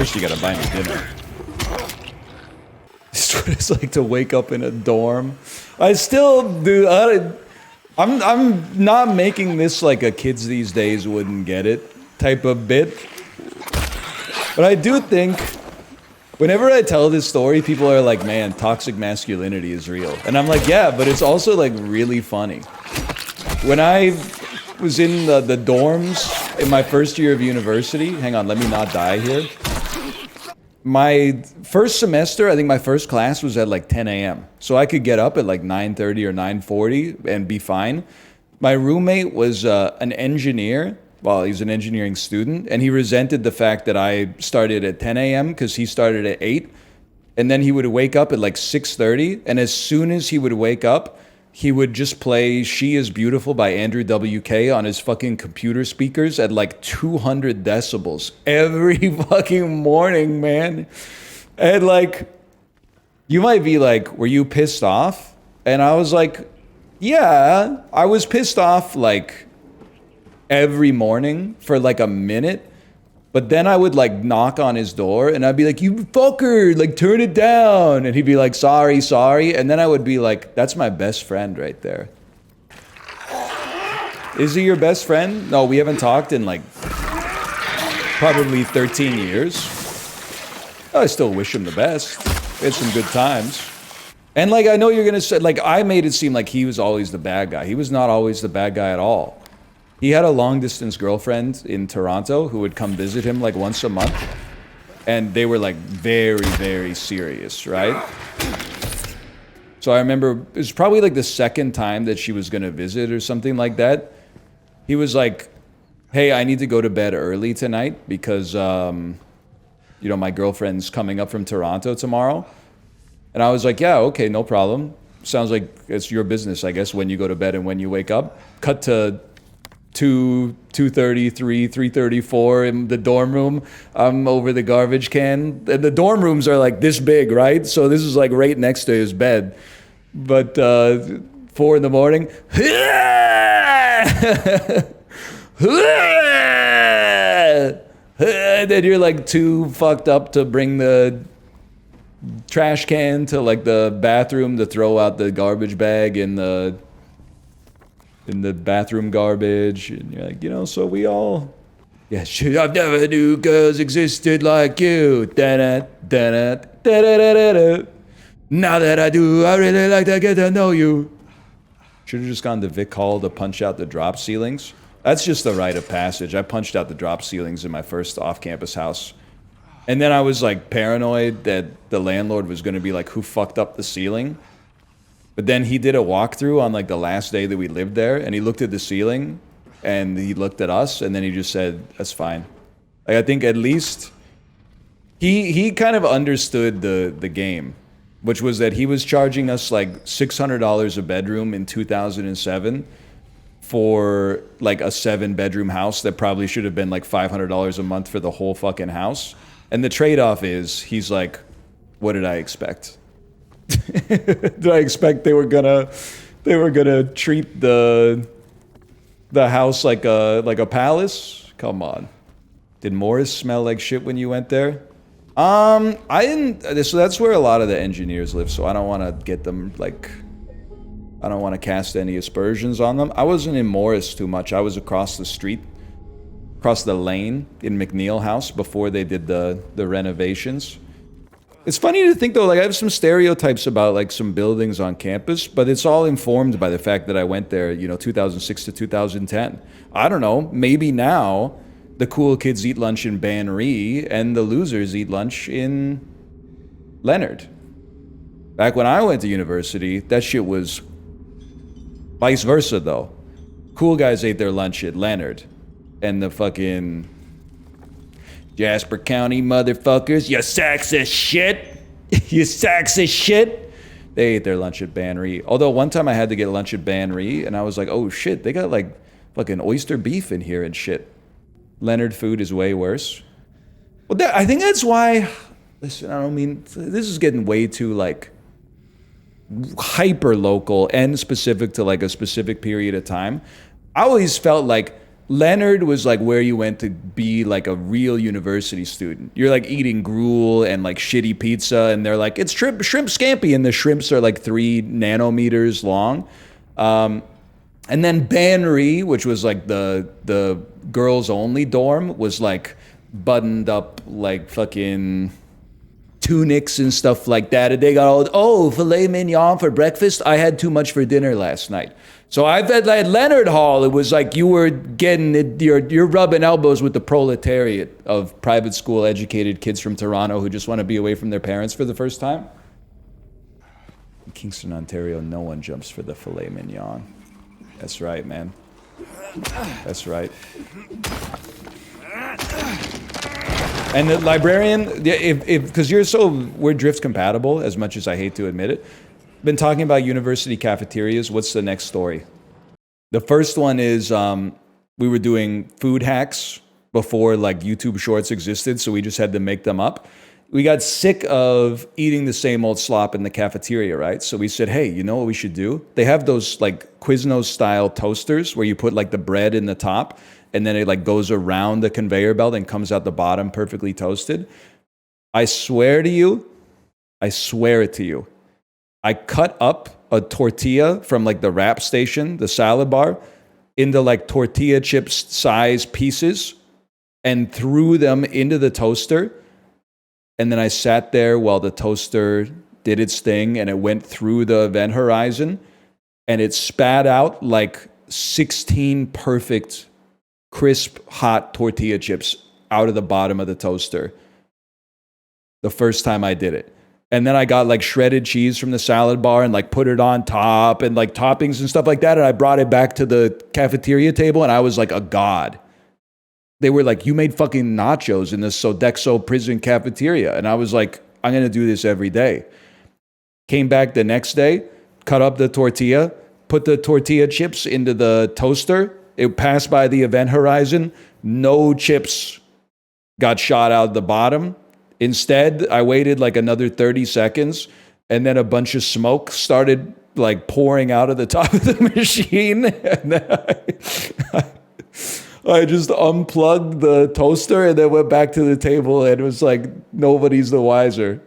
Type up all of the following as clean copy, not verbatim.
First, you gotta buy me dinner. It's what it's like to wake up in a dorm. I still do. I'm not making this like a kids these days wouldn't get it type of bit. But I do think whenever I tell this story, people are like, man, toxic masculinity is real. And I'm like, yeah, but it's also like really funny. When I was in the dorms in my first year of university, hang on, let me not die here. My first semester, I think my first class was at like 10 a.m. So I could get up at like 9:30 or 9:40 and be fine. My roommate was an engineer. Well, he was an engineering student, and he resented the fact that I started at 10 a.m. because he started at 8. And then he would wake up at like 6:30, and as soon as he would wake up, he would just play She Is Beautiful by Andrew WK on his fucking computer speakers at like 200 decibels every fucking morning, man. And like, you might be like, were you pissed off? And I was like, yeah, I was pissed off like every morning for like a minute. But then I would like knock on his door and I'd be like, you fucker, like turn it down. And he'd be like, sorry. And then I would be like, that's my best friend right there. Is he your best friend? No, we haven't talked in like probably 13 years. I still wish him the best. We had some good times. And like, I know you're gonna say, like, I made it seem like he was always the bad guy. He was not always the bad guy at all. He had a long-distance girlfriend in Toronto who would come visit him like once a month. And they were like very, very serious, right? So I remember it was probably like the second time that she was gonna visit or something like that. He was like, hey, I need to go to bed early tonight because, you know, my girlfriend's coming up from Toronto tomorrow. And I was like, yeah, okay, no problem. Sounds like it's your business, I guess, when you go to bed and when you wake up. Cut to 2:30, 3:34 in the dorm room. I'm over the garbage can. And the dorm rooms are like this big, right? So this is like right next to his bed. But 4 in the morning. And then you're like too fucked up to bring the trash can to like the bathroom to throw out the garbage bag in the bathroom garbage. And you're like, you know, so we all, yeah, shit, I've never knew girls existed like you. Da-da, da-da, da-da-da-da-da. Now that I do, I really like to get to know you. Should have just gone to Vic Hall to punch out the drop ceilings. That's just the rite of passage. I punched out the drop ceilings in my first off-campus house. And then I was like paranoid that the landlord was going to be like, who fucked up the ceiling? But then he did a walkthrough on like the last day that we lived there, and he looked at the ceiling and he looked at us, and then he just said, that's fine. Like, I think at least he kind of understood the game, which was that he was charging us like $600 a bedroom in 2007 for like a 7-bedroom house that probably should have been like $500 a month for the whole fucking house. And the trade-off is, he's like, what did I expect? Did I expect they were gonna treat the house like a palace? Come on. Did Morris smell like shit when you went there? I didn't. So that's where a lot of the engineers live. So I don't want to get them like. I don't want to cast any aspersions on them. I wasn't in Morris too much. I was across the street, across the lane in McNeil House before they did the renovations. It's funny to think though, like I have some stereotypes about like some buildings on campus, but it's all informed by the fact that I went there, you know, 2006 to 2010. I don't know, maybe now the cool kids eat lunch in Banri and the losers eat lunch in Leonard. Back when I went to university, that shit was vice versa though. Cool guys ate their lunch at Leonard, and the fucking Jasper County motherfuckers, you sacks of shit, you sacks of shit, they ate their lunch at Banri. Although one time I had to get lunch at Banri, and I was like, oh shit, they got like fucking oyster beef in here and shit. Leonard food is way worse. Well, I think that's why, listen, I don't mean, this is getting way too like hyper local and specific to like a specific period of time. I always felt like Leonard was like where you went to be like a real university student. You're like eating gruel and like shitty pizza, and they're like, it's shrimp scampi, and the shrimps are like 3 nanometers long. And then Banry, which was like the girls only dorm, was like buttoned up like fucking tunics and stuff like that. And they got all, oh, filet mignon for breakfast. I had too much for dinner last night. So I've had at Leonard Hall, it was like you were getting it, you're rubbing elbows with the proletariat of private school educated kids from Toronto who just want to be away from their parents for the first time. In Kingston, Ontario, no one jumps for the filet mignon. That's right, man. That's right. And the librarian, because we're drift compatible, as much as I hate to admit it, been talking about university cafeterias. What's the next story? The first one is we were doing food hacks before like YouTube Shorts existed, so we just had to make them up. We got sick of eating the same old slop in the cafeteria, right? So we said, hey, you know what we should do? They have those like Quiznos style toasters where you put like the bread in the top and then it like goes around the conveyor belt and comes out the bottom perfectly toasted. I swear it to you, I cut up a tortilla from like the wrap station, the salad bar, into like tortilla chips size pieces and threw them into the toaster. And then I sat there while the toaster did its thing and it went through the event horizon and it spat out like 16 perfect, crisp, hot tortilla chips out of the bottom of the toaster. The first time I did it. And then I got like shredded cheese from the salad bar and like put it on top and like toppings and stuff like that. And I brought it back to the cafeteria table and I was like a god. They were like, you made fucking nachos in the Sodexo prison cafeteria. And I was like, I'm going to do this every day. Came back the next day, cut up the tortilla, put the tortilla chips into the toaster. It passed by the event horizon. No chips got shot out the bottom. Instead, I waited like another 30 seconds and then a bunch of smoke started like pouring out of the top of the machine. And then I just unplugged the toaster and then went back to the table and it was like nobody's the wiser.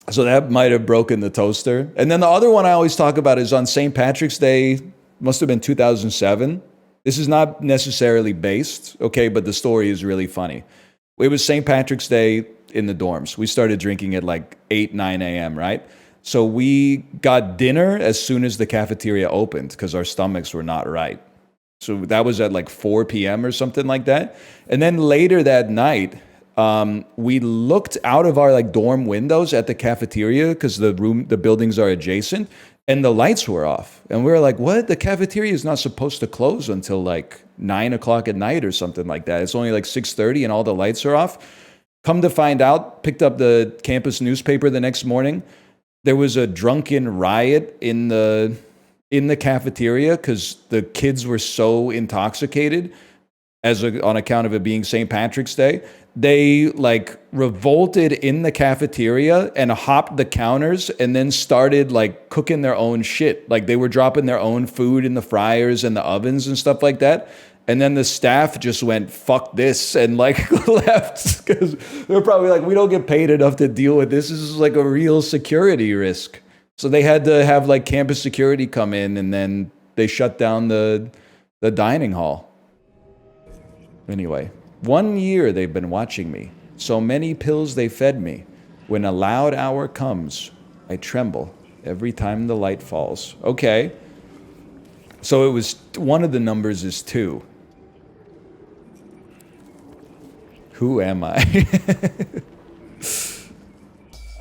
So that might have broken the toaster. And then the other one I always talk about is on St. Patrick's Day, must have been 2007. This is not necessarily based, okay, but the story is really funny. It was St. Patrick's Day in the dorms. We started drinking at like 8, 9 a.m., right? So we got dinner as soon as the cafeteria opened because our stomachs were not right. So that was at like 4 p.m. or something like that. And then later that night, we looked out of our like dorm windows at the cafeteria because the buildings are adjacent, and the lights were off. And we were like, what? The cafeteria is not supposed to close until like 9 o'clock at night or something like that. It's only like 6:30 and all the lights are off. Come to find out, picked up the campus newspaper the next morning. There was a drunken riot in the cafeteria because the kids were so intoxicated on account of it being St. Patrick's Day. They like revolted in the cafeteria and hopped the counters and then started like cooking their own shit. Like they were dropping their own food in the fryers and the ovens and stuff like that. And then the staff just went, fuck this, and like left because they're probably like, we don't get paid enough to deal with this. This is like a real security risk. So they had to have like campus security come in and then they shut down the dining hall. Anyway, 1 year they've been watching me. So many pills they fed me. When a loud hour comes, I tremble every time the light falls. Okay. So it was, one of the numbers is 2. Who am I?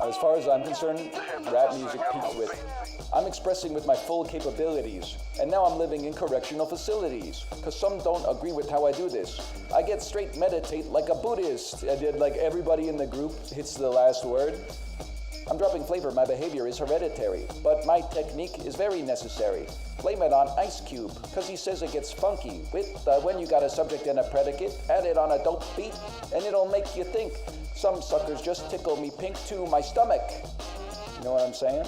As far as I'm concerned, rap music peaked with, I'm expressing with my full capabilities, and now I'm living in correctional facilities, because some don't agree with how I do this. I get straight meditate like a Buddhist. I did like everybody in the group hits the last word. I'm dropping flavor, my behavior is hereditary, but my technique is very necessary. Blame it on Ice Cube, cause he says it gets funky. With when you got a subject and a predicate, add it on a dope beat, and it'll make you think. Some suckers just tickle me pink to my stomach. You know what I'm saying?